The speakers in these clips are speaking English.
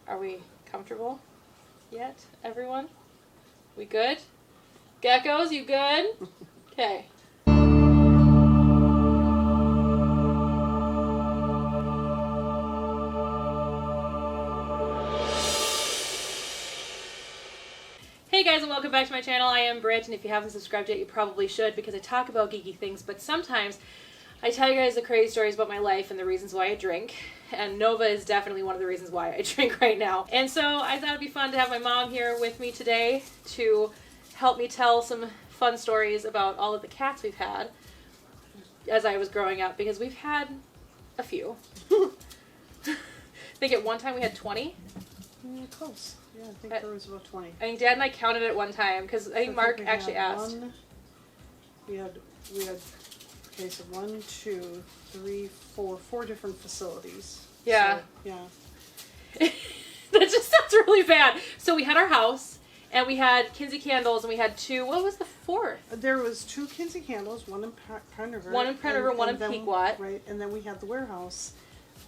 Are we comfortable yet, everyone? We good? Geckos, you good? Okay. Hey guys, and welcome back to my channel. I am Britt, and if you haven't subscribed yet, you probably should, because I talk about geeky things, but sometimes I tell you guys the crazy stories about my life and the reasons why I drink, and Nova is definitely one of the reasons why I drink right now. And so I thought it'd be fun to have my mom here with me today to help me tell some fun stories about all of the cats we've had as I was growing up, because we've had a few. I think at one time we had 20. Close. Yeah, I think there was about 20. I think Dad and I counted it one time, because I think Mark actually asked. We had okay, so 1, 2, 3, 4 different facilities. Yeah. So, yeah. That just sounds really bad. So we had our house, and we had Kinsey Candles, and we had two. What was the fourth? There was 2 Kinsey Candles, one in Pine River. One in Pine River, one in Pequot. Right, and then we had the warehouse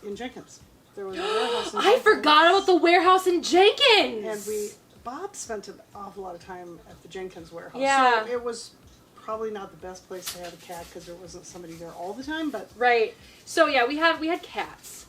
in Jenkins. There was a warehouse in I Jenkins. forgot about the warehouse in Jenkins! And Bob spent an awful lot of time at the Jenkins warehouse. Yeah. So it was probably not the best place to have a cat because there wasn't somebody there all the time, but... Right. So yeah, we had cats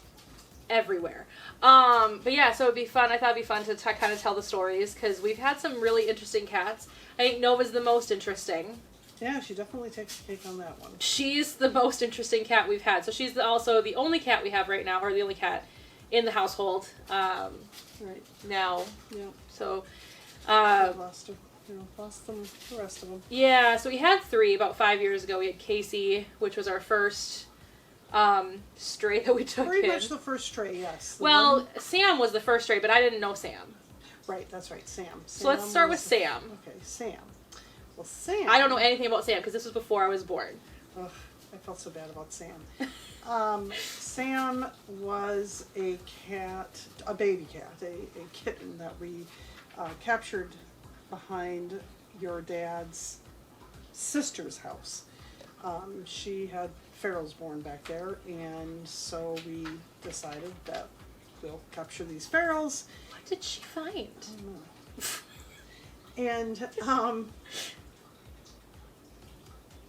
everywhere. But yeah, so it'd be fun. I thought it'd be fun to kind of tell the stories, because we've had some really interesting cats. I think Nova's the most interesting. Yeah, she definitely takes the cake on that one. She's the most interesting cat we've had. So she's also the only cat we have right now, or the only cat in the household Right. now. Yeah. So Lost them, the rest of them. yeah, so we had 3 about 5 years ago. We had Casey, which was our first stray that we took Pretty in. much the first stray, yes. Well, Sam was the first stray, but I didn't know Sam. Right, that's right, Sam. So let's start with Sam. Okay, Sam. Well, Sam... I don't know anything about Sam, because this was before I was born. Ugh, I felt so bad about Sam. Sam was a cat, a baby cat, a kitten that we captured behind your dad's sister's house. She had ferals born back there, and so we decided that we'll capture these ferals. What did she find? I don't know. And,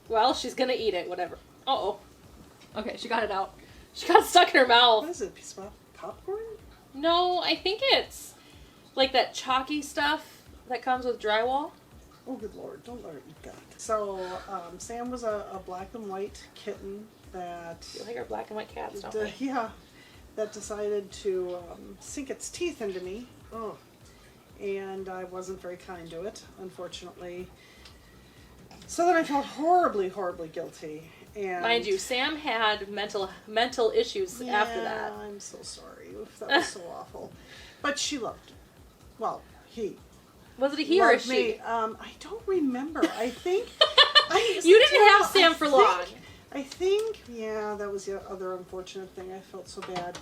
well, she's gonna eat it, whatever. Uh-oh. Okay, she got it out. She got it stuck in her mouth. what is it, a piece of popcorn? No, I think it's like that chalky stuff that comes with drywall. Oh, good Lord, don't let her eat that. So, Sam was a black and white kitten that... You like our black and white cats, don't we? Yeah, that decided to sink its teeth into me. Oh, and I wasn't very kind to it, unfortunately. So then I felt horribly, horribly guilty. And Mind you, Sam had mental issues after that. Yeah, I'm so sorry. That was so awful. But she loved, well, he Was it a he or a loved she? me. I don't remember. I think... You didn't have Sam for long. I think, yeah, that was the other unfortunate thing. I felt so bad.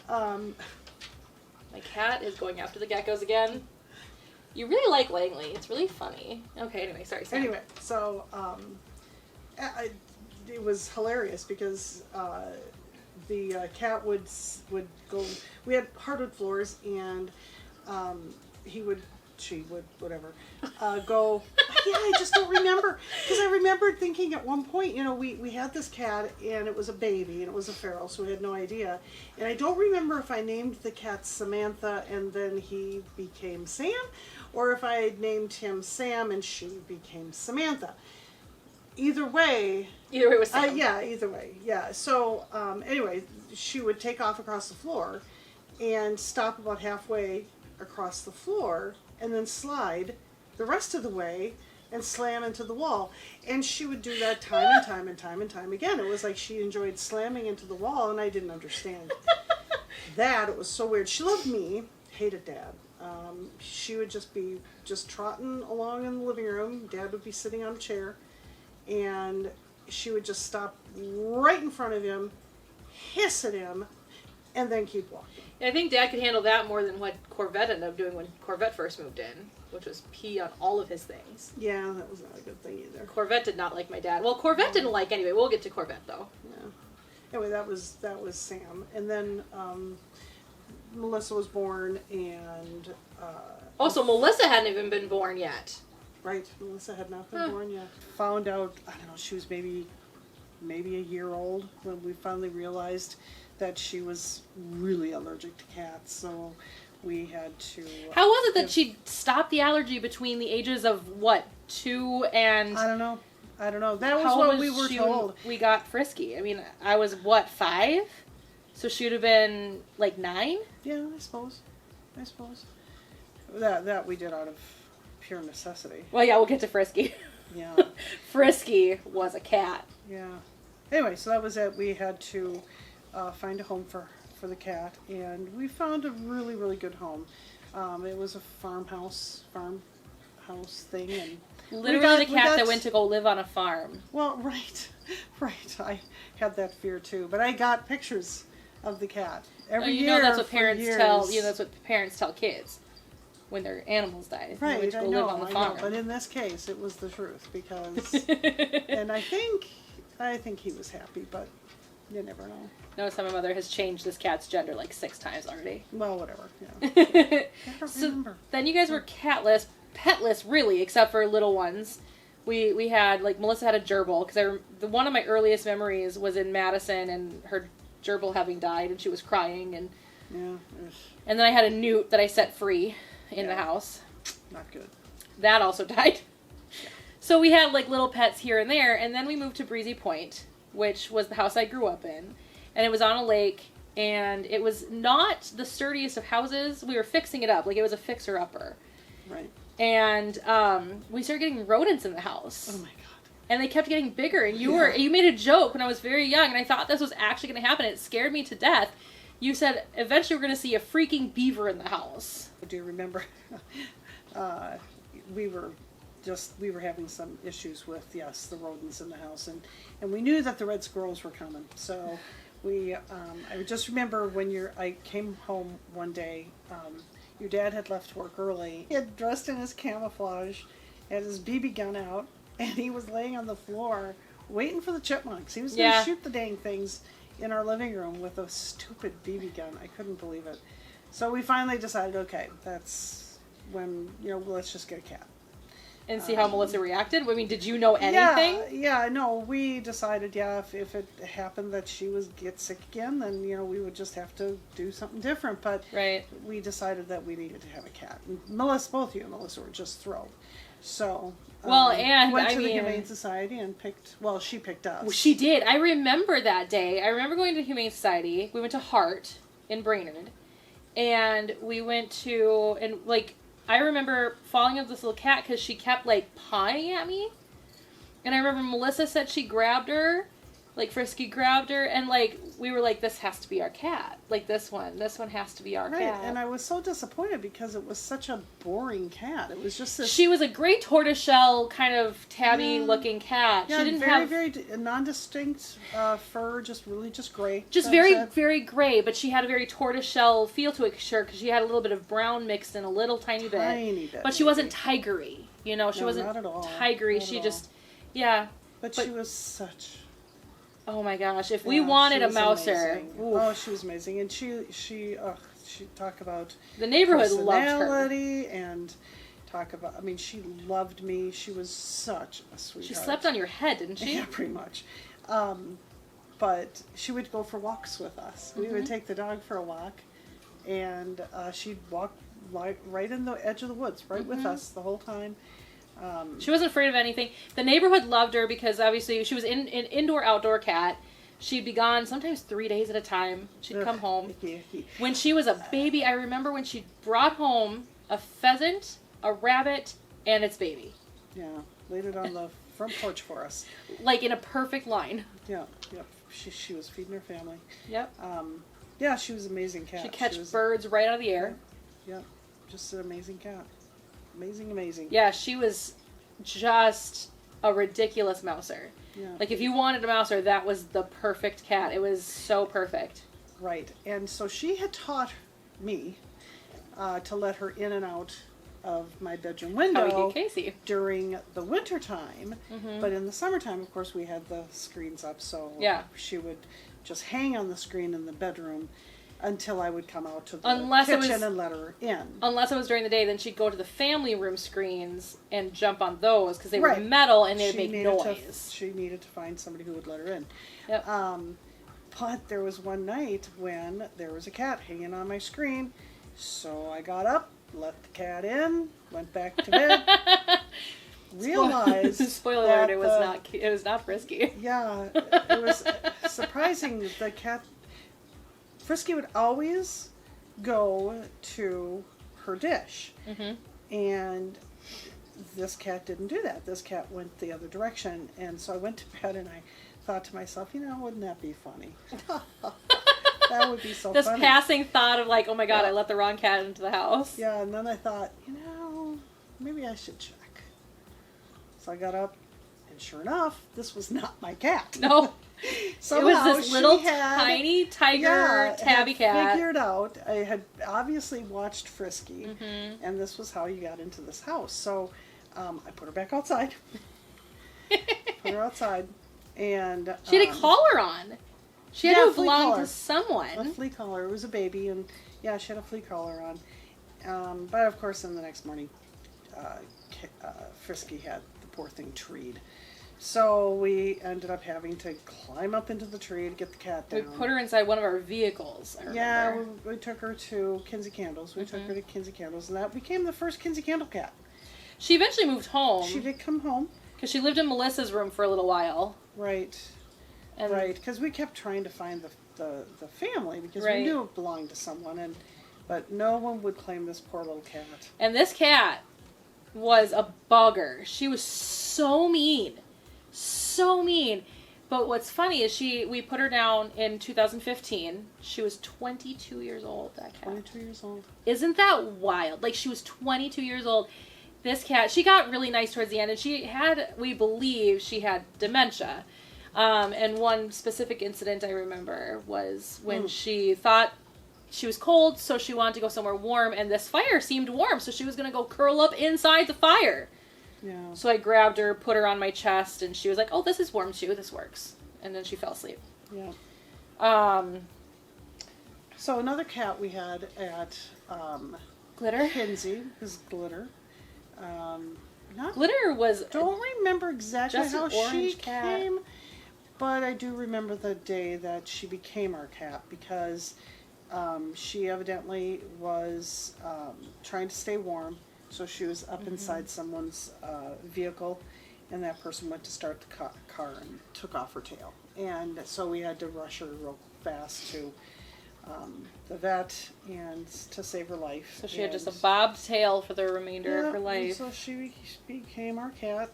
My cat is going after the geckos again. You really like Langley. It's really funny. Okay, anyway, sorry, Sam. Anyway, so it was hilarious because the cat would go. We had hardwood floors, and she would, whatever, go. Yeah, I just don't remember, because I remembered thinking at one point, we had this cat, and it was a baby, and it was a feral, so we had no idea. And I don't remember if I named the cat Samantha and then he became Sam, or if I named him Sam and she became Samantha. Either way it was Sam. yeah, either way, yeah. So anyway, she would take off across the floor and stop about halfway across the floor and then slide the rest of the way and slam into the wall. And she would do that time and time and time and time again. It was like she enjoyed slamming into the wall, and I didn't understand that. It was so weird. She loved me, hated Dad. She would just be trotting along in the living room. Dad would be sitting on a chair, and she would just stop right in front of him, hiss at him, and then keep walking. I think Dad could handle that more than what Corvette ended up doing when Corvette first moved in, which was pee on all of his things. Yeah, that was not a good thing either. Corvette did not like my dad. Well, Corvette didn't like anyway. We'll get to Corvette though. Yeah. Anyway, that was Sam, and then Melissa was born, and so Melissa hadn't even been born yet. right, Melissa had not been born yet. Found out, I don't know, she was maybe a year old when we finally realized that she was really allergic to cats. So we had to. How was it that she stopped the allergy between the ages of what, 2 and? I don't know. That was what we were told. We got Frisky. I mean, I was what, 5? So she would have been like 9? Yeah, I suppose. That we did out of pure necessity. Well, yeah, we'll get to Frisky. Yeah. Frisky was a cat. Yeah. Anyway, so that was it. We had to find a home for the cat, and we found a really, really good home. It was a farmhouse thing, and literally the cat that went to go live on a farm. Well, right. I had that fear too, but I got pictures of the cat every year. That's what parents tell. That's what parents tell kids when their animals die. Right, to go live on the farm. I know. But in this case, it was the truth because, and I think he was happy, but you never know. Notice how my mother has changed this cat's gender like 6 times already. Well, whatever. Yeah. So then you guys were petless, really, except for little ones. We had, like, Melissa had a gerbil, because one of my earliest memories was in Madison and her gerbil having died, and she was crying, and then I had a newt that I set free in the house. Not good. That also died. Yeah. So we had, like, little pets here and there, and then we moved to Breezy Point, which was the house I grew up in, and it was on a lake, and it was not the sturdiest of houses. We were fixing it up, like, it was a fixer-upper. Right. And we started getting rodents in the house. Oh my god. And they kept getting bigger. And you made a joke when I was very young, and I thought this was actually going to happen. It scared me to death. You said eventually we're going to see a freaking beaver in the house. Do you remember? We were having some issues with the rodents in the house, and we knew that the red squirrels were coming. So I just remember when I came home one day. Your dad had left work early. He had dressed in his camouflage, had his BB gun out, and he was laying on the floor waiting for the chipmunks. He was going to shoot the dang things in our living room with a stupid BB gun. I couldn't believe it. So we finally decided, okay, that's when, let's just get a cat. And see how Melissa reacted? I mean, did you know anything? Yeah, no, we decided, if it happened that she would get sick again, then, we would just have to do something different. But we decided that we needed to have a cat. And both you and Melissa were just thrilled. So, went to the Humane Society and she picked us. Well, she did. I remember that day. I remember going to the Humane Society. We went to Hart in Brainerd. And we went to, I remember falling of this little cat because she kept, pawing at me. And I remember Melissa said she grabbed her, Frisky grabbed her, and, we were like, this has to be our cat. This one has to be our cat. Right, and I was so disappointed because it was such a boring cat. It was just this... She was a gray tortoiseshell, kind of tabby-looking cat. Yeah, she didn't very non-distinct fur, just gray. Just very gray, but she had a very tortoiseshell feel to it, sure, because she had a little bit of brown mixed in a little tiny bit. But she wasn't tigery, she wasn't not at all. Tigery. Not she at just, all. But she was such... Oh my gosh! If we wanted a mouser, she was amazing, and she talk about the neighborhood loved her, and talk about. I mean, she loved me. She was such a sweetheart. She slept on your head, didn't she? Yeah, pretty much. But she would go for walks with us. We would take the dog for a walk, and she'd walk right in the edge of the woods, right with us the whole time. She wasn't afraid of anything. The neighborhood loved her because obviously she was an indoor-outdoor cat. She'd be gone sometimes 3 days at a time. She'd come home. When she was a baby, I remember when she brought home a pheasant, a rabbit, and its baby. Yeah, laid it on the front porch for us. In a perfect line. Yeah, yep. She was feeding her family. Yep. Yeah, she was an amazing cat. She'd catch birds right out of the air. Yeah, just an amazing cat. Amazing. Yeah, she was just a ridiculous mouser. Yeah. If you wanted a mouser, that was the perfect cat. It was so perfect. Right. And so she had taught me to let her in and out of my bedroom window during the winter time. But in the summertime, of course, we had the screens up, so she would just hang on the screen in the bedroom. until I would come out to the Unless it kitchen was- and let her in. Unless it was during the day, then she'd go to the family room screens and jump on those because they were Right. metal and they'd She make needed noise. she needed to find somebody who would let her in. Yep. But there was one night when there was a cat hanging on my screen, so I got up, let the cat in, went back to bed, realized Spoiler that alert! It was not Frisky. Yeah, it was surprising. The cat, Frisky would always go to her dish, and this cat didn't do that. This cat went the other direction, and so I went to bed and I thought to myself, wouldn't that be funny? That would be so This funny. passing thought of like, oh my god, Yeah. I let the wrong cat into the house. Yeah, and then I thought, maybe I should check. So I got up, and sure enough, this was not my cat. No. Somehow It was this she little had- tiny tiger tabby had cat. Figured out. I had obviously watched Frisky, and this was how you got into this house. So I put her back outside. Put her outside, and She had a collar on. She had yeah, to a have flea belonged collar. to someone. a flea collar. It was a baby, and yeah, she had a flea collar on. But of course, then the next morning, Frisky had the poor thing treed. So we ended up having to climb up into the tree to get the cat We down. put her inside one of our vehicles, I remember. Yeah, we took her to Kinsey Candles. We took her to Kinsey Candles, and that became the first Kinsey Candle cat. She eventually moved home. She did come home. Because she lived in Melissa's room for a little while. Right. And Right, because we kept trying to find the family because Right. we knew it belonged to someone, but no one would claim this poor little cat. And this cat was a bugger. She was so mean. So mean. But what's funny is we put her down in 2015. She was 22 years old, that cat. 22 years old. Isn't that wild? Like, she was 22 years old. This cat, she got really nice towards the end, and we believe she had dementia. And one specific incident I remember was when she thought she was cold, so she wanted to go somewhere warm, and this fire seemed warm, so she was going to go curl up inside the fire. Yeah. So I grabbed her, put her on my chest, and she was like, oh, this is warm too, this works. And then she fell asleep. Yeah. So another cat we had at Glitter? Kinsey is Glitter. Not Glitter was... Don't remember exactly just an how she orange cat. came, but I do remember the day that she became our cat because she evidently was trying to stay warm, so she was up inside someone's vehicle, and that person went to start the car and took off her tail. And so we had to rush her real fast to the vet and to save her life. So she had just a And- bobbed tail for the remainder of her and life. so she became our cat.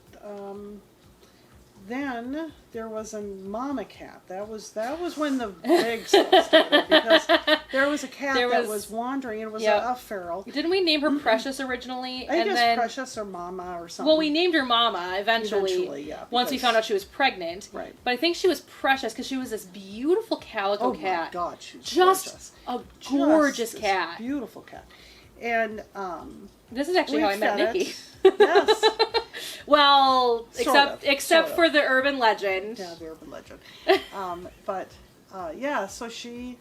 Then there was a mama cat. That was when the big stuff started because there was a cat that was wandering. It was a feral. Didn't we name her Precious originally? I think it was then Precious or Mama or something. well, we named her Mama eventually. yeah, once we because- found out she was pregnant. Right. But I think she was Precious because she was this beautiful calico Oh cat. my God, she was Just gorgeous. a gorgeous Just this cat. beautiful cat. And This is actually we how I met fed Nikki. it. Yes. Well, Sort except of. for the urban legend. Yeah, the urban legend. Yeah, so she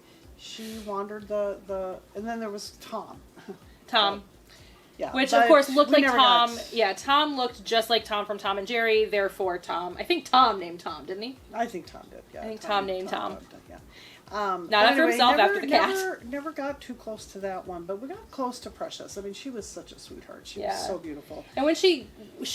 wandered the and then there was Tom. Tom. Yeah, Which, but of course, looked we like never Tom. got- Yeah, Tom looked just like Tom from Tom and Jerry, therefore Tom. I think Tom named Tom, didn't he? I think Tom did. Yeah, I think Tom named Tom. did, yeah. Not But after himself, after the cat. Never got too close to that one, but we got close to Precious. I mean, she was such a sweetheart. She Yeah. was so beautiful. And when she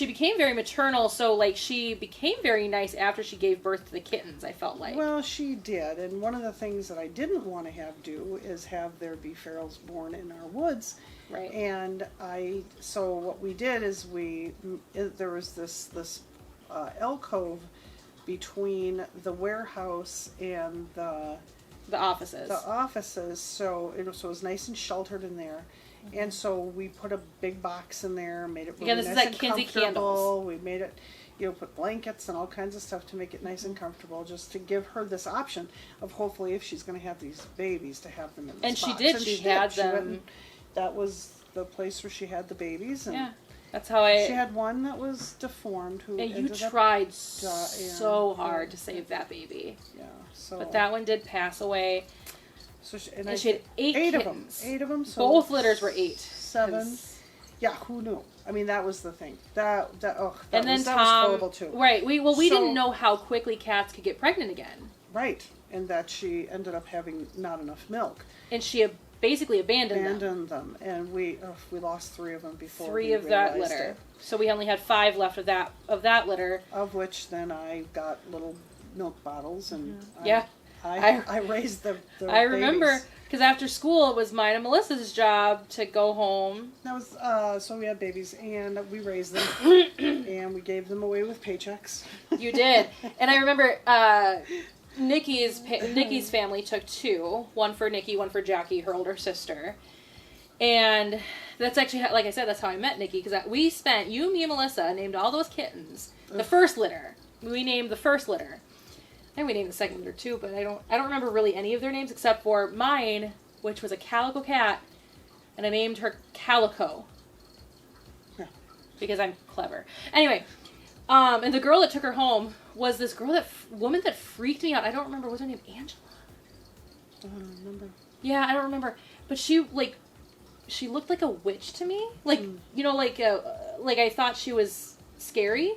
became very maternal, so like she became very nice after she gave birth to the kittens, I felt like. Well, she did, and one of the things that I didn't want to have do is have there be ferals born in our woods. Right. And so what we did is there was this alcove between the warehouse and the offices. so it was nice and sheltered in there. And so we put a big box in there, made it really Again, this nice is at and Kinsey comfortable. Candles. We made it, put blankets and all kinds of stuff to make it nice and comfortable, just to give her this option of hopefully if she's going to have these babies, to have them in this And she box. did, she had She went them. and that was the place where she had the babies. And Yeah. That's how I... she had one that was deformed who and you ended up tried dying. so hard to save that baby. Yeah, so But that one did pass away. So she had eight of kittens. them. 8 of them. So Both litters were 8. 7. Yeah, who knew? I mean, that was the thing. That and then was Tom, horrible too. Right. We didn't know how quickly cats could get pregnant again. Right, and that she ended up having not enough milk. And she basically abandoned them. And we lost 3 of them before 3 we of that realized litter. it. So we only had 5 left of that litter. Of which then I got little milk bottles and I raised the I remember babies. because after school it was mine and Melissa's job to go home. That was so we had babies and we raised them and we gave them away with paychecks. You did, and I remember Nikki's family took 2, one for Nikki, one for Jackie, her older sister, and that's actually like I said, that's how I met Nikki because we spent me and Melissa named all those kittens. The first litter, we named the first litter. And we named the second litter too, but I don't remember really any of their names except for mine, which was a calico cat, and I named her Calico. Yeah. Because I'm clever. Anyway, and the girl that took her home was this woman that freaked me out. I don't remember, was her name Angela? I don't remember. Yeah, I don't remember. But she looked like a witch to me. Like, like I thought she was scary.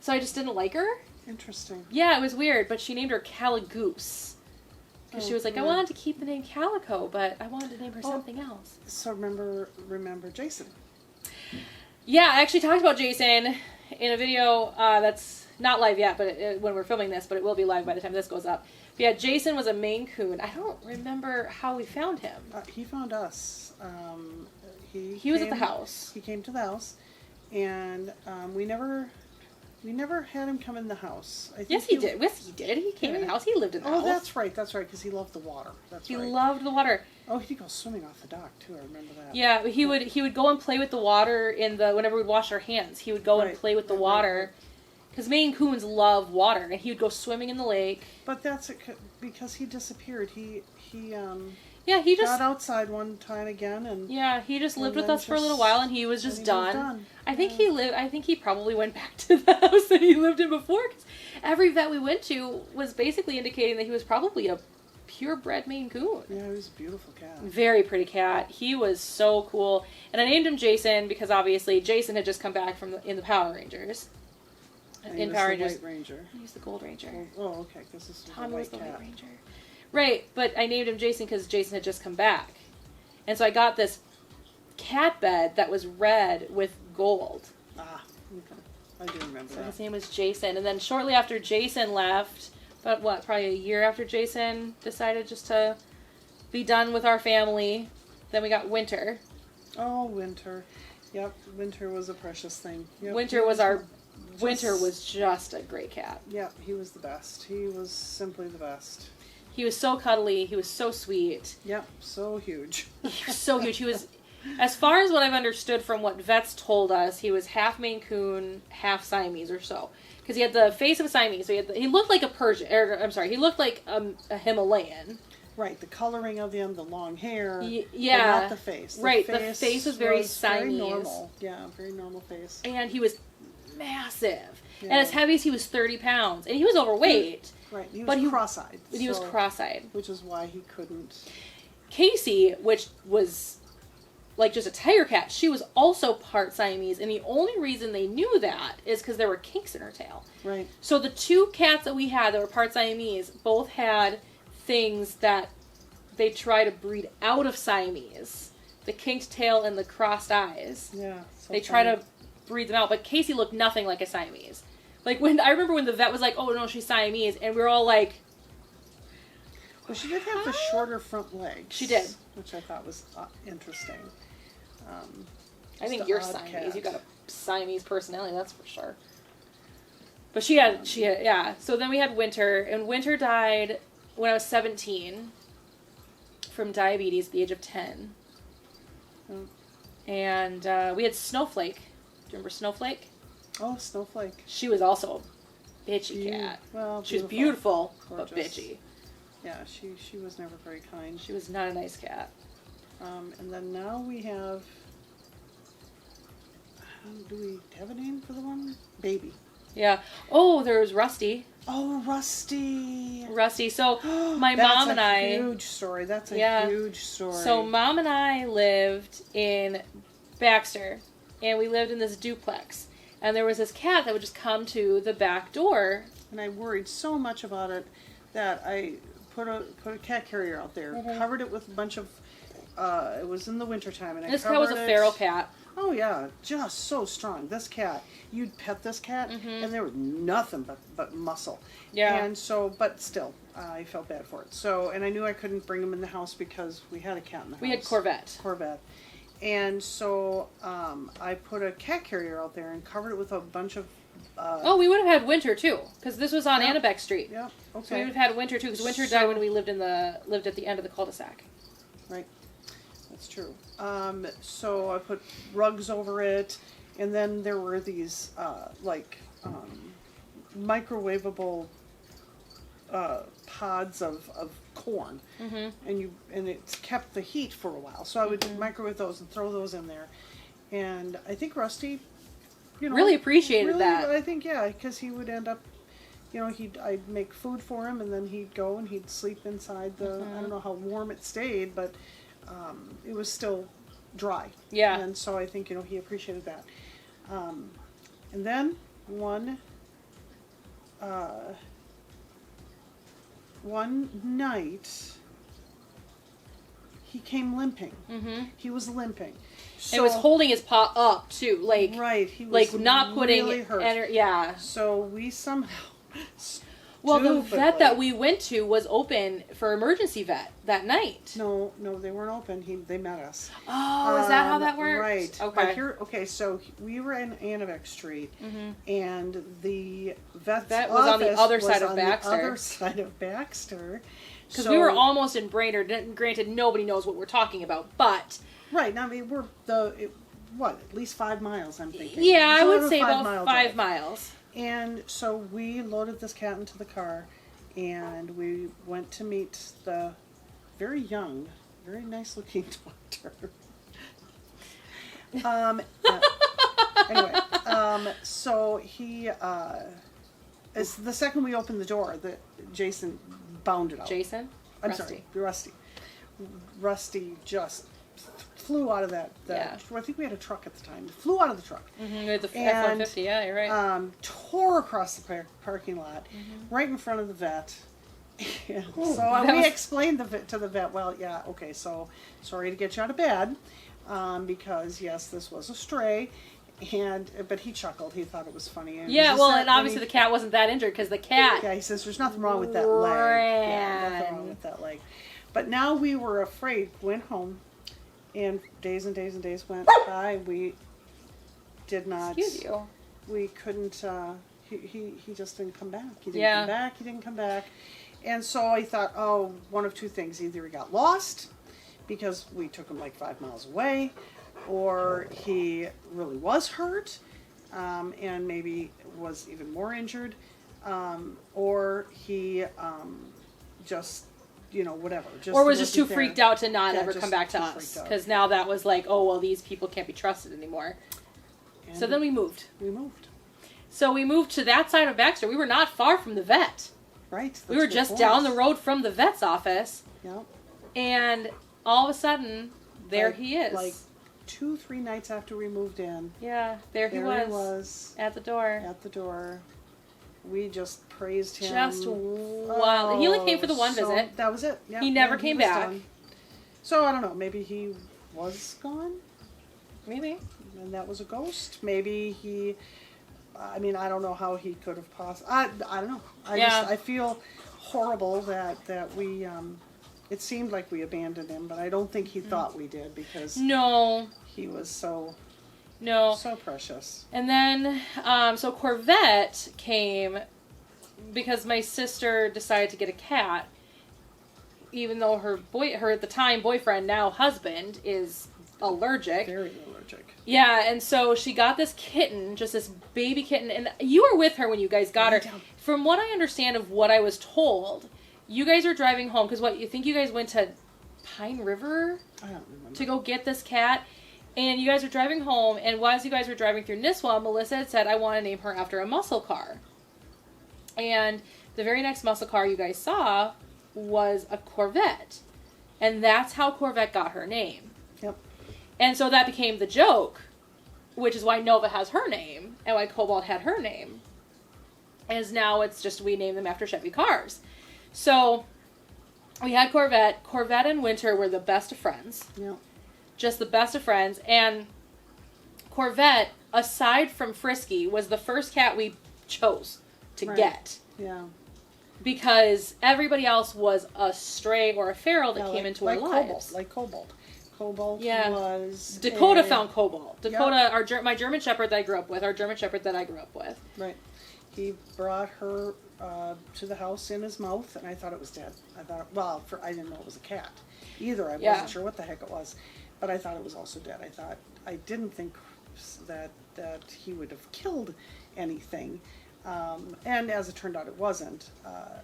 So I just didn't like her. Interesting. Yeah, it was weird, but she named her Caligoose. Because she was like, I wanted to keep the name Calico, but I wanted to name her something else. So remember Jason. Yeah, I actually talked about Jason in a video that's not live yet, but when we're filming this, but it will be live by the time this goes up. But yeah, Jason was a Maine Coon. I don't remember how we found him. He found us. He was at the house. He came to the house, and we never had him come in the house. Yes, he did. Yes, he did. He came in the house. He lived in the house. Oh, that's right, because he loved the water. He loved the water. Oh, he'd go swimming off the dock too. I remember that. Yeah, he would go and play with the water whenever we'd wash our hands. He would go and play with the water. Because Maine Coons love water, and he would go swimming in the lake. But that's because he disappeared. He just got outside one time again, and he just lived with us for a little while, and he was just done. I think he probably went back to the house that he lived in before. Because every vet we went to was basically indicating that he was probably a purebred Maine Coon. Yeah, he was a beautiful cat. Very pretty cat. He was so cool, and I named him Jason because obviously Jason had just come back in the Power Rangers. In Power Rangers. White Ranger. He was the Gold Ranger. Oh, okay. Because this Tom was the cat. White Ranger. Right, but I named him Jason because Jason had just come back. And so I got this cat bed that was red with gold. Ah, okay. I do remember that. So his name was Jason. And then shortly after Jason left, probably a year after Jason decided just to be done with our family, then we got Winter. Oh, Winter. Yep, Winter was a precious thing. Yep. Winter was just a great cat. Yeah, he was the best. He was simply the best. He was so cuddly. He was so sweet. Yep, so huge. He was so huge. He was, as far as what I've understood from what vets told us, he was half Maine Coon, half Siamese or so. Because he had the face of a Siamese. So he looked like a Persian. He looked like a Himalayan. Right, the coloring of him, the long hair. Yeah. But not the face. The face was very Siamese. Very normal. Yeah, very normal face. And he was massive. Yeah. And as heavy as he was 30 pounds. And he was overweight. Right, he was cross-eyed. He was cross-eyed. Which is why he couldn't... Casey, which was like just a tiger cat, she was also part Siamese. And the only reason they knew that is because there were kinks in her tail. Right. So the 2 cats that we had that were part Siamese both had things that they try to breed out of Siamese. The kinked tail and the crossed eyes. Yeah. They try to breed them out. But Casey looked nothing like a Siamese. Like, I remember when the vet was like, oh, no, she's Siamese. And we were all like... Well, she did have the shorter front legs. She did. Which I thought was interesting. I think you're Siamese. Cat. You got a Siamese personality, that's for sure. But she had, yeah. So then we had Winter. And Winter died when I was 17 from diabetes at the age of 10. Oh. And we had Snowflake. Do you remember Snowflake? Oh, Snowflake. She was also a bitchy cat. Well, she was beautiful, gorgeous. but bitchy. Yeah, she was never very kind. She was not a nice cat. And then now we have... do we have a name for the one? Baby. Yeah. Oh, there was Rusty. Oh, Rusty. Rusty. So my That's mom and a I. huge story. That's a huge story. So Mom and I lived in Baxter, and we lived in this duplex. And there was this cat that would just come to the back door. And I worried so much about it that I put a cat carrier out there, covered it with a bunch of. It was in the wintertime, and This cat was a feral cat. Oh yeah, just so strong. This cat, you'd pet this cat, and there was nothing but muscle. Yeah. And so, but still, I felt bad for it. So, and I knew I couldn't bring him in the house because we had a cat in the house. We had Corvette. And so I put a cat carrier out there and covered it with a bunch of. We would have had Winter too, because this was on Annabeck Street. Yeah. Okay. So we would have had Winter too, because Winter died when we lived at the end of the cul-de-sac. Right. That's true. So I put rugs over it, and then there were these microwavable pods of corn, and it kept the heat for a while. So I would microwave those and throw those in there, and I think Rusty, really appreciated that. I think because he would end up. I'd make food for him, and then he'd go and he'd sleep inside the. I don't know how warm it stayed, but it was still dry. Yeah. And so I think he appreciated that. And then one night he came limping. He was limping. So, it was holding his paw up too, right. He was not putting really hurt. So we somehow. Well, the vet that we went to was open for emergency vet that night. No, they weren't open. They met us. Oh, is that how that worked? Right. Okay. So we were in Annabeck Street, and the vet was on the other side of Baxter. The other side of Baxter. Because we were almost in Brainerd. Granted, nobody knows what we're talking about, but right now, I mean, we're at least 5 miles. I'm thinking. Yeah, I would say about 5 miles. And so we loaded this cat into the car, and we went to meet the very young, very nice-looking doctor. So he, as the second we opened the door, Jason bounded out. Jason? Sorry, Rusty. Rusty just flew out of that. I think we had a truck at the time. Flew out of the truck. The F-150, yeah, you're right. Tore across the parking lot, right in front of the vet. We explained to the vet, well, yeah, okay, so sorry to get you out of bed, because, yes, this was a stray. But he chuckled. He thought it was funny. And and obviously the cat wasn't that injured because the cat. Yeah, he says there's nothing wrong with that leg. Yeah, nothing wrong with that leg. But now we were afraid. Went home, and days and days and days went by. We did not. Excuse you. We couldn't. He just didn't come back. He didn't come back. And so I thought, one of two things: either he got lost because we took him like 5 miles away, or he really was hurt, and maybe was even more injured, or he just, whatever. Or was just too freaked out to not ever come back to us. Because now that was like, these people can't be trusted anymore. And so then we moved. So we moved to that side of Baxter. We were not far from the vet. Right. We were just down the road from the vet's office. Yep. And all of a sudden, there he is. Like 2-3 nights after we moved in. Yeah, there he was. At the door. We just praised him. Just wow. He only came for the one visit. That was it. Yeah, he never came back. Done. So I don't know. Maybe he was gone. Maybe. And that was a ghost. Maybe he. I mean, I don't know how he could have possibly. I don't know. I feel horrible that we. It seemed like we abandoned him, but I don't think he thought we did because. No. He was so. No. So precious. And then, so Corvette came because my sister decided to get a cat, even though her at the time boyfriend, now husband, is allergic. Very allergic. Yeah, and so she got this kitten, just this baby kitten, and you were with her when you guys got her. From what I understand of what I was told, you guys are driving home, because you think you guys went to Pine River? I don't remember. To go get this cat? And you guys were driving home, and as you guys were driving through Nisswa, Melissa had said, I want to name her after a muscle car. And the very next muscle car you guys saw was a Corvette. And that's how Corvette got her name. Yep. And so that became the joke, which is why Nova has her name and why Cobalt had her name. As now it's just we name them after Chevy cars. So we had Corvette. Corvette and Winter were the best of friends. Yep. Just the best of friends. And Corvette, aside from Frisky, was the first cat we chose to get. Yeah. Because everybody else was a stray or a feral that came into our lives. Cobalt. Cobalt Yeah. was... Dakota found Cobalt. Dakota, my German Shepherd that I grew up with, Right. He brought her to the house in his mouth, and I thought it was dead. I didn't know it was a cat either. I wasn't sure what the heck it was, but I thought it was also dead. I didn't think that he would have killed anything, and as it turned out, it wasn't.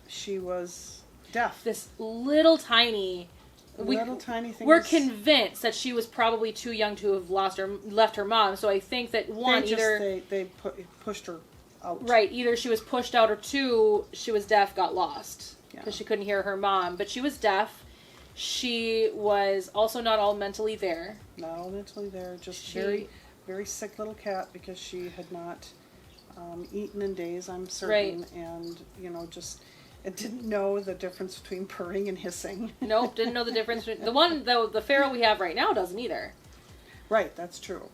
She was deaf. This little tiny thing. We're convinced that she was probably too young to have left her mom. So I think that they pushed her out. Right, either she was pushed out or two, she was deaf, got lost because she couldn't hear her mom. But she was deaf. She was also not all mentally there. Not all mentally there, just very, very sick little cat because she had not eaten in days, I'm certain, and it didn't know the difference between purring and hissing. Nope, didn't know the difference. The feral we have right now doesn't either. Right, that's true.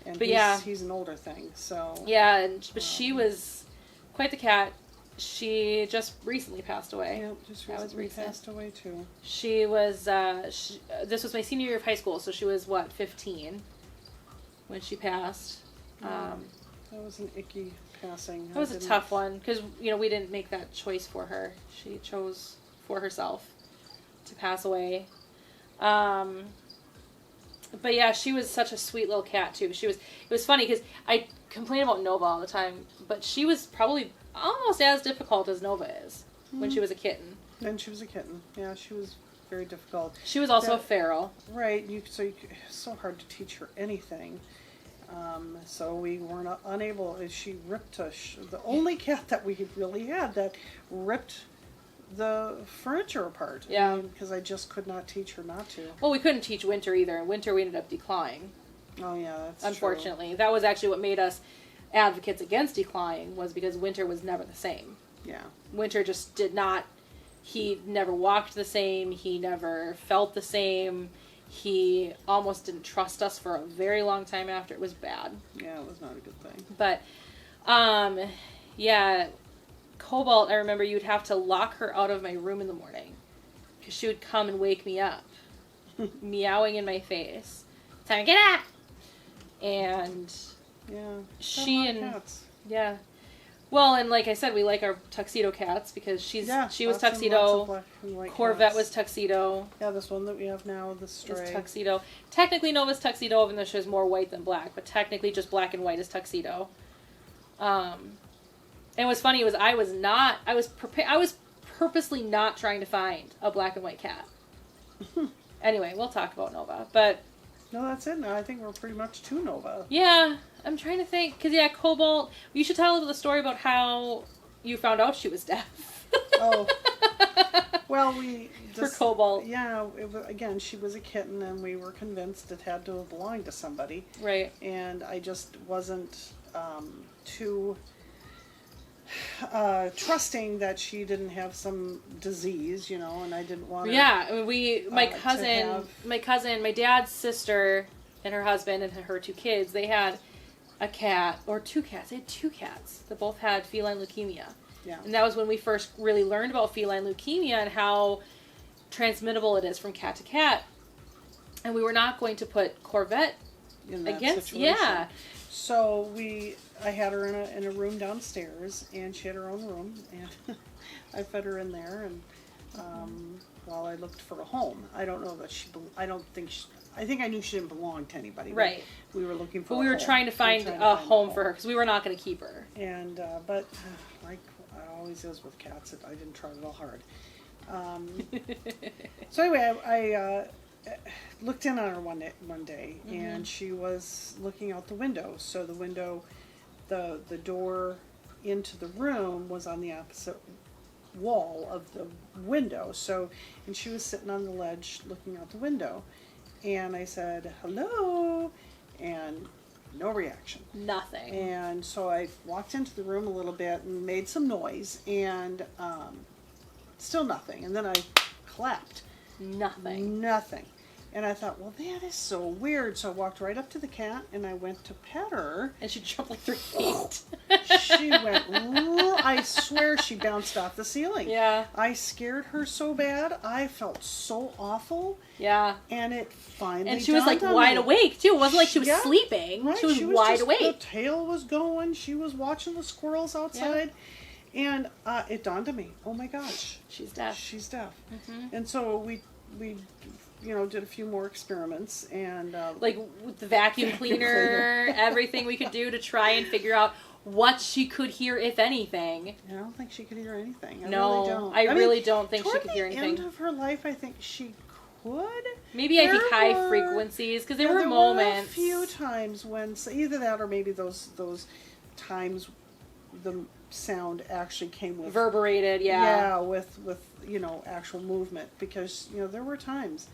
And but he's an older thing, so... Yeah, but she was quite the cat. She just recently passed away. Yeah, just recently passed away, too. She was, this was my senior year of high school, so she was, 15 when she passed. That was an icky passing. That was a tough one, because, we didn't make that choice for her. She chose for herself to pass away. But yeah, she was such a sweet little cat too. It was funny because I complain about Nova all the time, but she was probably almost as difficult as Nova is when she was a kitten. Then she was a kitten. Yeah, she was very difficult. She was also feral. Right. It's so hard to teach her anything. So we weren't unable. She ripped the only cat that we really had that ripped the furniture apart. Yeah. Because I just could not teach her not to. Well, we couldn't teach Winter either. In Winter, we ended up declawing. Oh, yeah, that's unfortunately. true. That was actually what made us advocates against declawing, was because Winter was never the same. Yeah. Winter just did not... He never walked the same. He never felt the same. He almost didn't trust us for a very long time after. It was bad. Yeah, it was not a good thing. But, yeah... Cobalt, I remember you'd have to lock her out of my room in the morning because she would come and wake me up, meowing in my face. Time to get up! And cats. Yeah. Well, and like I said, we like our tuxedo cats because she was tuxedo. Corvette cats. Was tuxedo. Yeah, this one that we have now, the stray. Is tuxedo. Technically, Nova's tuxedo, even though she has more white than black, but technically just black and white is tuxedo. And what's funny was I was purposely not trying to find a black and white cat. Anyway, we'll talk about Nova, but... No, that's it now. I think we're pretty much to Nova. Yeah, I'm trying to think, because Cobalt, you should tell the story about how you found out she was deaf. Oh. Well, for Cobalt. Yeah, again, she was a kitten, and we were convinced it had to have belonged to somebody. Right. And I just wasn't too... trusting that she didn't have some disease, and I didn't want her. Yeah, I mean, my dad's sister and her husband and her 2 kids, they had a cat, or 2 cats. They had 2 cats that both had feline leukemia. Yeah. And that was when we first really learned about feline leukemia and how transmittable it is from cat to cat. And we were not going to put Corvette in that against, situation. Yeah. So I had her in a room downstairs, and she had her own room, and I fed her in there, and while I looked for a home. I don't know that I think I knew she didn't belong to anybody. Right. We were looking for. But we were trying to find a home for her because we were not going to keep her. And but like it always is with cats, I didn't try real hard. So anyway, I looked in on her one day, and she was looking out the window. So the window, the door into the room was on the opposite wall of the window. So, and she was sitting on the ledge looking out the window. And I said, hello, and no reaction. Nothing. And so I walked into the room a little bit and made some noise, and still nothing. And then I clapped. Nothing. Nothing. And I thought, well, that is so weird. So I walked right up to the cat, and I went to pet her. And she jumped like 3 feet. She went, I swear she bounced off the ceiling. Yeah. I scared her so bad. I felt so awful. Yeah. And it finally And she was like dawned on wide me. awake too. It wasn't like she was Yeah. sleeping. Right. She was wide just, awake. The tail was going. She was watching the squirrels outside. And it dawned on me, oh my gosh. She's deaf. She's deaf. And so we did a few more experiments, and like with the vacuum cleaner, everything we could do to try and figure out what she could hear, if anything. I don't think she could hear anything. I really don't think she could hear anything. Toward the end of her life, I think she could. Maybe I think high frequencies, because there were moments. Were a few times when either that or maybe those times the sound actually came with reverberated. Yeah, with actual movement, because there were times.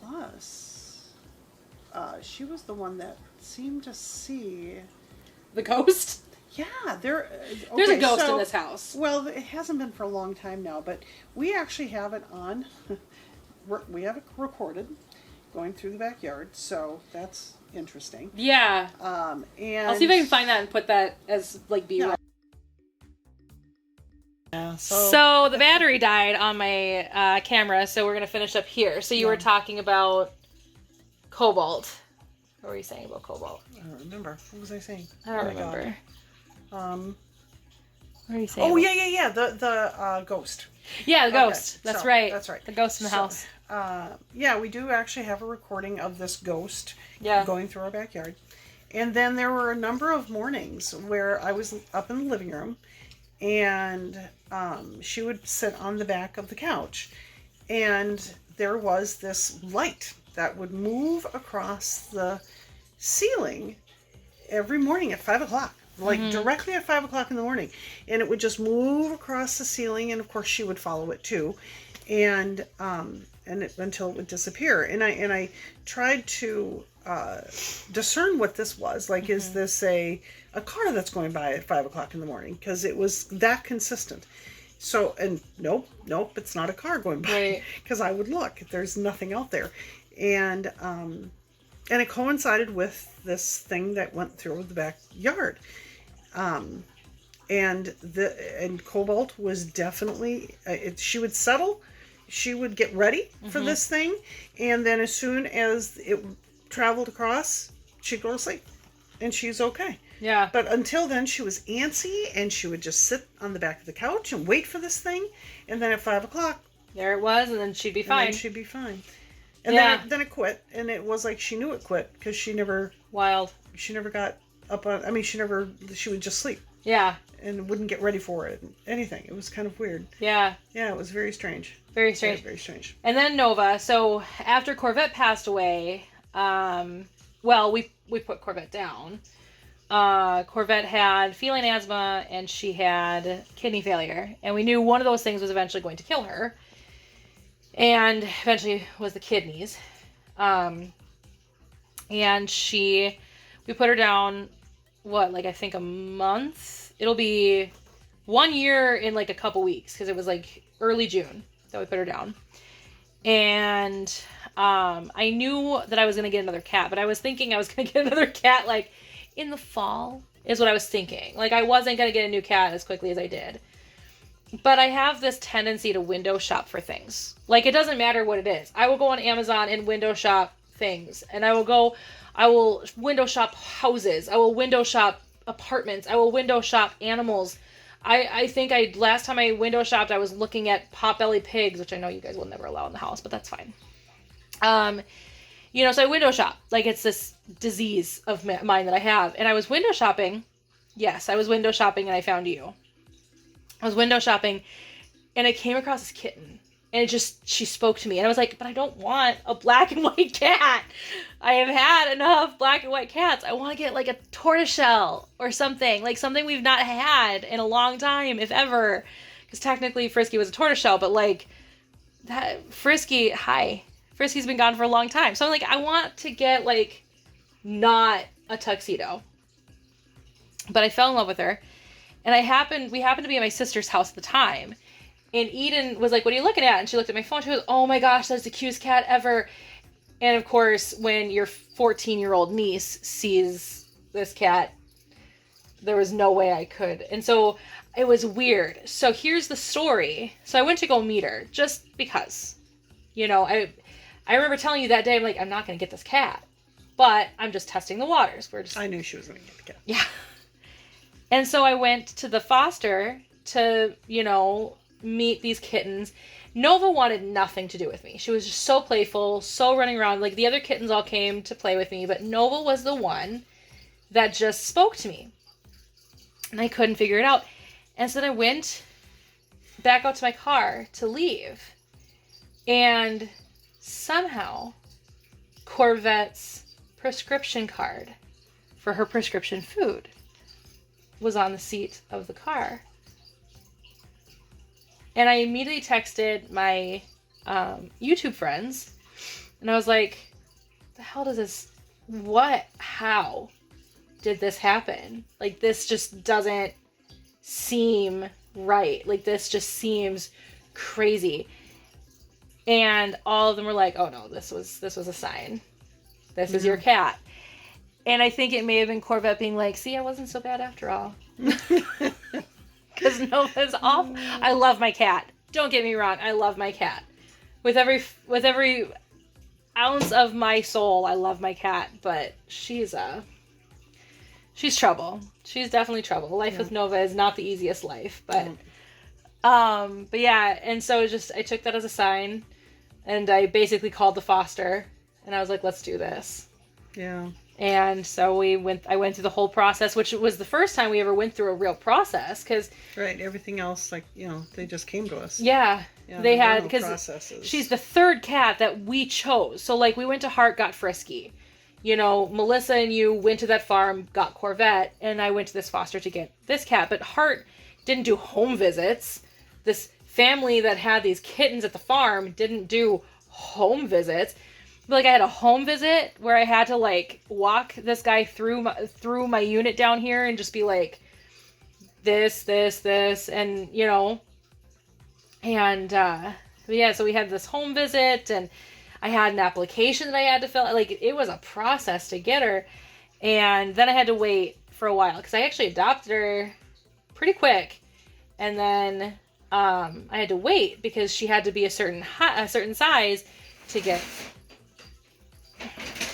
Plus, she was the one that seemed to see the ghost. Yeah, there's a ghost in this house. Well, it hasn't been for a long time now, but we actually have it on. We have it recorded, going through the backyard, so that's interesting. Yeah. And I'll see if I can find that and put that as like B-roll. Yeah, so the battery died on my camera, so we're going to finish up here. So you were talking about cobalt. What were you saying about cobalt? I don't remember. What was I saying? I don't remember. What are you saying? Oh, yeah. The ghost. Yeah, the ghost. Okay. That's right. That's right. The ghost in the house. Yeah, we do actually have a recording of this ghost going through our backyard. And then there were a number of mornings where I was up in the living room, and she would sit on the back of the couch, and there was this light that would move across the ceiling every morning at 5 o'clock, like directly at 5 o'clock in the morning, and it would just move across the ceiling, and of course she would follow it too, and until it would disappear. And I tried to discern what this was. Like, is this a car that's going by at 5 o'clock in the morning? Because it was that consistent. So, and nope, it's not a car going by. Because I would look. There's nothing out there. And it coincided with this thing that went through the backyard. And Cobalt was definitely, she would settle, she would get ready for this thing, and then as soon as it traveled across, she'd go to sleep, and she's okay. Yeah. But until then, she was antsy, and she would just sit on the back of the couch and wait for this thing, and then at 5 o'clock, there it was, and then she'd be fine. And then it quit, and it was like she knew it quit, because she never got up on, she would just sleep. Yeah. And wouldn't get ready for it, anything. It was kind of weird. Yeah. Yeah, it was very strange. Very strange. Very strange. And then Nova. So after Corvette passed away, we put Corvette down. Corvette had feline asthma, and she had kidney failure. And we knew one of those things was eventually going to kill her. And eventually was the kidneys. And we put her down, I think a month? It'll be 1 year in a couple weeks, because it was early June that we put her down. And I knew that I was going to get another cat, but I was thinking I was going to get another cat in the fall is what I was thinking. I wasn't going to get a new cat as quickly as I did. But I have this tendency to window shop for things. It doesn't matter what it is. I will go on Amazon and window shop things. And I will window shop houses. I will window shop apartments. I will window shop animals. I think last time I window shopped, I was looking at potbelly pigs, which I know you guys will never allow in the house, but that's fine. So I window shop. It's this disease of mine that I have. And I was window shopping. Yes, I was window shopping, and I found you. I was window shopping, and I came across this kitten. And she spoke to me. And I was like, but I don't want a black and white cat. I have had enough black and white cats. I want to get like a tortoiseshell or something. Like something we've not had in a long time, if ever. Because technically Frisky was a tortoiseshell, but like Frisky's been gone for a long time. So I'm like, I want to get like not a tuxedo. But I fell in love with her. And we happened to be at my sister's house at the time. And Eden was like, what are you looking at? And she looked at my phone. She was, oh my gosh, that's the cutest cat ever. And of course, when your 14-year-old niece sees this cat, there was no way I could. And so it was weird. So here's the story. So I went to go meet her just because, I remember telling you that day, I'm like, I'm not going to get this cat, but I'm just testing the waters. I knew she was going to get the cat. Yeah. And so I went to the foster to, meet these kittens. Nova wanted nothing to do with me. She was just so playful, so running around. Like the other kittens all came to play with me, but Nova was the one that just spoke to me. And I couldn't figure it out. And so then I went back out to my car to leave. And somehow Corvette's prescription card for her prescription food was on the seat of the car. And I immediately texted my YouTube friends, and I was like, the hell does this, how did this happen? Like, this just doesn't seem right. Like, this just seems crazy. And all of them were like, oh no, this was a sign. This is your cat. And I think it may have been Corvette being like, see, I wasn't so bad after all. Because Nova's off. I love my cat. Don't get me wrong. I love my cat. With every ounce of my soul, I love my cat. But she's trouble. She's definitely trouble. Life with Nova is not the easiest life. But yeah. And so I took that as a sign. And I basically called the foster. And I was like, let's do this. Yeah. And so I went through the whole process, which was the first time we ever went through a real process. Right. Everything else, they just came to us. Yeah. They had, because processes. She's the third cat that we chose. So we went to Hart, got Frisky. Melissa and you went to that farm, got Corvette, and I went to this foster to get this cat. But Hart didn't do home visits. This family that had these kittens at the farm didn't do home visits. I had a home visit where I had to walk this guy through my unit down here and just be like, this, and and so we had this home visit, and I had an application that I had to fill out. It was a process to get her, and then I had to wait for a while because I actually adopted her pretty quick, and then I had to wait because she had to be a certain size to get.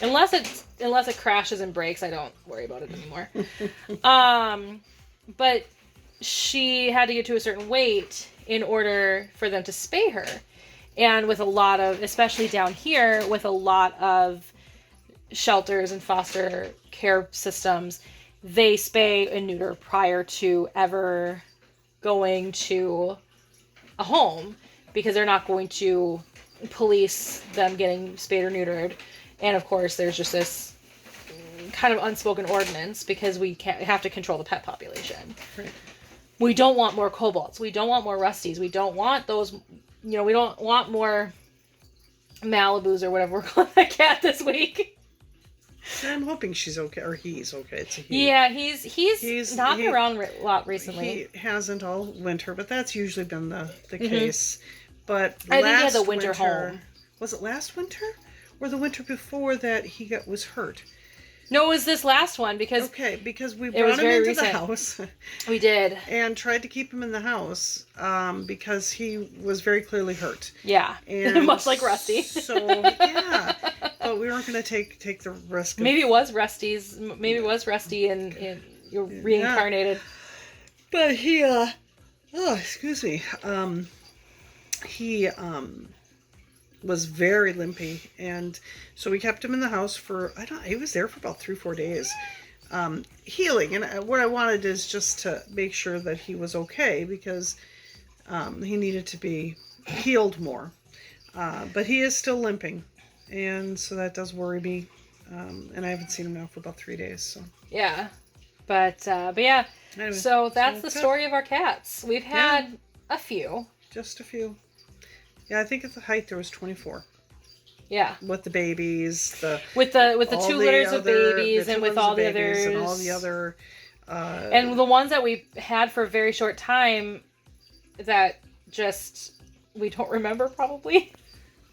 Unless it crashes and breaks, I don't worry about it anymore. But she had to get to a certain weight in order for them to spay her. And with a lot of, especially down here, with a lot of shelters and foster care systems, they spay and neuter prior to ever going to a home because they're not going to police them getting spayed or neutered. And of course, there's just this kind of unspoken ordinance because we have to control the pet population. Right. We don't want more kobolds. We don't want more rusties. We don't want those, we don't want more Malibus or whatever we're calling that cat this week. I'm hoping she's okay, or he's okay. It's a he. Yeah, he's not been around a lot recently. He hasn't all winter, but that's usually been the case. But I think he had the winter home. Was it last winter? Or the winter before that he was hurt? No, it was this last one because we brought him into the house. We did. And tried to keep him in the house because he was very clearly hurt. Yeah, and much like Rusty. So, yeah. But we weren't going to take the risk. Maybe it was Rusty's. Maybe it was Rusty and you're reincarnated. Yeah. But he, excuse me. He, was very limpy, and so we kept him in the house for he was there for about 3-4 days, healing. And what I wanted is just to make sure that he was okay because he needed to be healed more. But he is still limping, and so that does worry me. And I haven't seen him now for about 3 days. So Yeah, but yeah. anyway, So that's the story of our cats. We've had a few. Just a few. Yeah, I think at the height there was 24. Yeah, with the babies, with the two litters of babies, and with all the others, and all the other, and the ones that we had for a very short time that just we don't remember probably.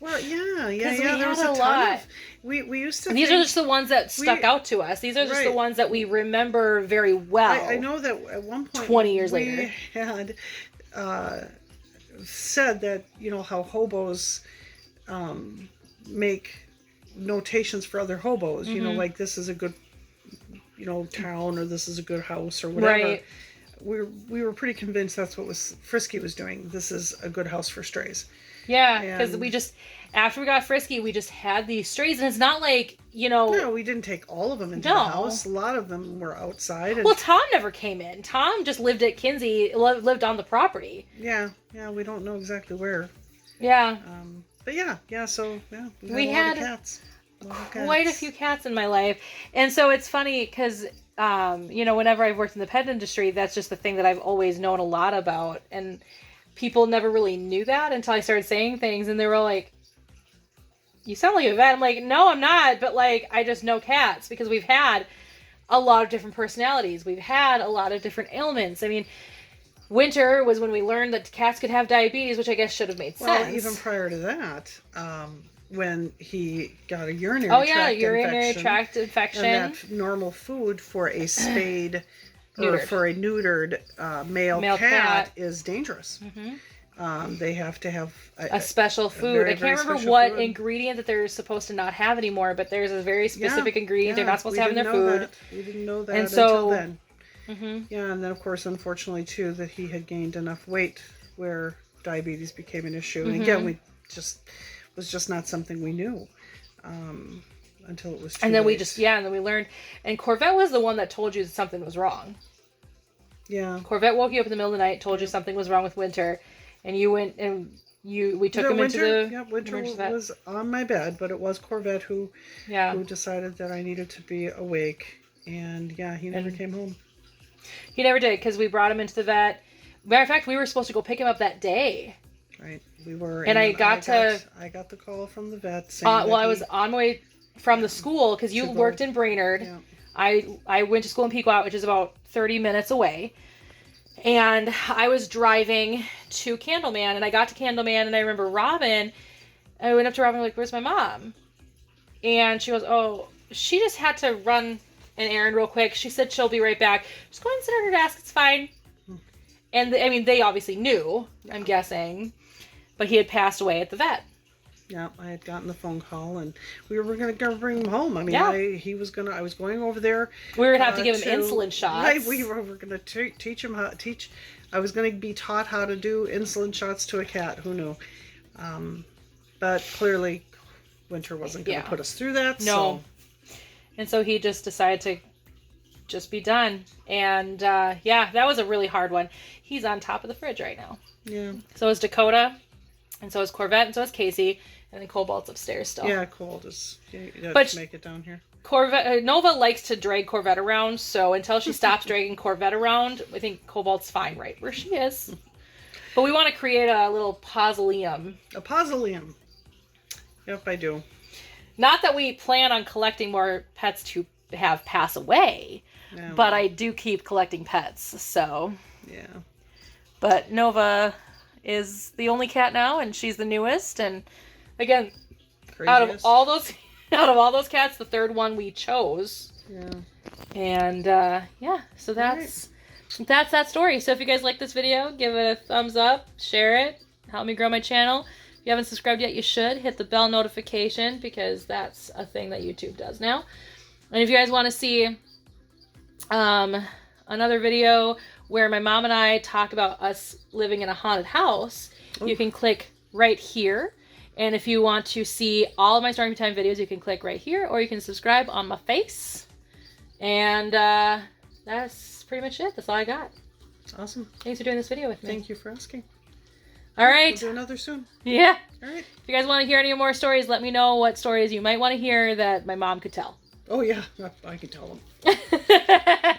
Well, yeah. There was a lot. We used to. These are just the ones that stuck out to us. These are just the ones that we remember very well. I know that at one point, 20 years later, we had said that how hobos make notations for other hobos. Like this is a good town, or this is a good house, or whatever. Right. We were pretty convinced that's what Frisky was doing. This is a good house for strays. Yeah, because we just, after we got Frisky, we just had these strays, and it's not like, No, we didn't take all of them into the house. A lot of them were outside. And... Well, Tom never came in. Tom just lived at Kinsey, lived on the property. Yeah, we don't know exactly where. Yeah. But so we had cats. Quite a few cats in my life. And so it's funny because, whenever I've worked in the pet industry, that's just the thing that I've always known a lot about. And people never really knew that until I started saying things, and they were like, you sound like a vet. I'm like, no, I'm not. But like, I just know cats because we've had a lot of different personalities. We've had a lot of different ailments. I mean, winter was when we learned that cats could have diabetes, which I guess should have made sense. Well, even prior to that, when he got a urinary tract infection. And that normal food for a spayed or for a neutered male cat is dangerous. Mm-hmm. They have to have a special food. I can't remember what ingredient that they're supposed to not have anymore, but there's a very specific ingredient they're not supposed to have in their food. We didn't know that until then. Mm-hmm. Yeah, and then of course, unfortunately too, that he had gained enough weight where diabetes became an issue. And again, was just not something we knew until it was too late. And then we learned. And Corvette was the one that told you that something was wrong. Yeah. Corvette woke you up in the middle of the night, told you something was wrong with Winter, and you went and we took him into the... Yeah, Winter was on my bed, but it was Corvette who decided that I needed to be awake. And he never came home. He never did, because we brought him into the vet. Matter of fact, we were supposed to go pick him up that day. Right, we were. And I got the call from the vet saying I was on my way from the school, because you worked in Brainerd. Yeah. I went to school in Pequot, which is about 30 minutes away. And I was driving to Candleman, and I got to Candleman, and I remember Robin. I went up to Robin, like, where's my mom? And she goes, oh, she just had to run an errand real quick. She said she'll be right back. Just go ahead and sit at her desk. It's fine. And they obviously knew, I'm guessing, but he had passed away at the vet. Yeah, I had gotten the phone call, and we were going to bring him home. I mean, I was going over there. We were going to have to give him insulin shots. Right, we were going to teach him I was going to be taught how to do insulin shots to a cat. Who knew? But clearly, Winter wasn't going to put us through that. No. And so he just decided to just be done. And that was a really hard one. He's on top of the fridge right now. Yeah. So is Dakota, and so is Corvette, and so is Casey, and then Cobalt's upstairs still. Yeah, Colt is. But make it down here. Corvette Nova likes to drag Corvette around, so until she stops dragging Corvette around, I think Cobalt's fine right where she is. But we want to create a little pausoleum. A pausoleum. Yep, I do. Not that we plan on collecting more pets to have pass away, but I do keep collecting pets, so. Yeah. But Nova is the only cat now, and she's the newest, and again, out of all those cats, the third one we chose. Yeah. And so that's that story. So if you guys like this video, give it a thumbs up, share it, help me grow my channel. If you haven't subscribed yet, you should. Hit the bell notification, because that's a thing that YouTube does now. And if you guys want to see another video where my mom and I talk about us living in a haunted house, you can click right here. And if you want to see all of my Storytime videos, you can click right here, or you can subscribe on my face. And that's pretty much it. That's all I got. Awesome. Thanks for doing this video with me. Thank you for asking. All right. We'll do another soon. Yeah. All right. If you guys want to hear any more stories, let me know what stories you might want to hear that my mom could tell. Oh, yeah. I can tell them.